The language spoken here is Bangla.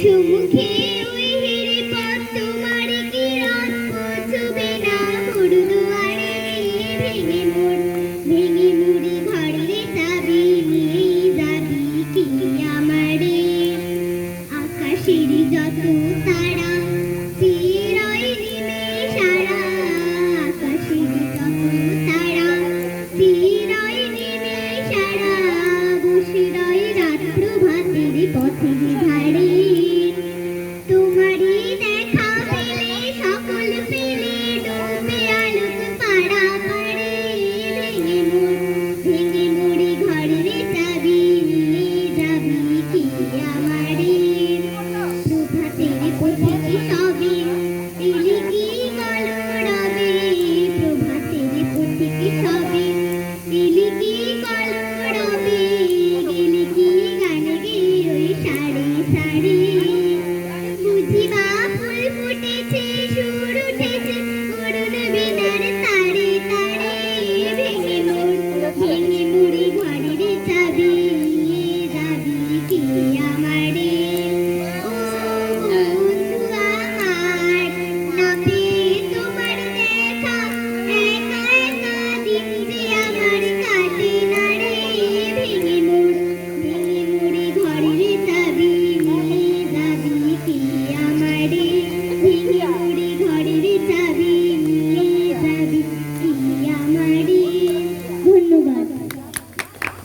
সুমুখে ওই হেরে পথ তোমার কি রাত পৌঁছবে না মোর দুয়ারে ভেঙে মুড়ি ঘরের চাবি নিয়ে যাবি কি আমারে আকাশের যত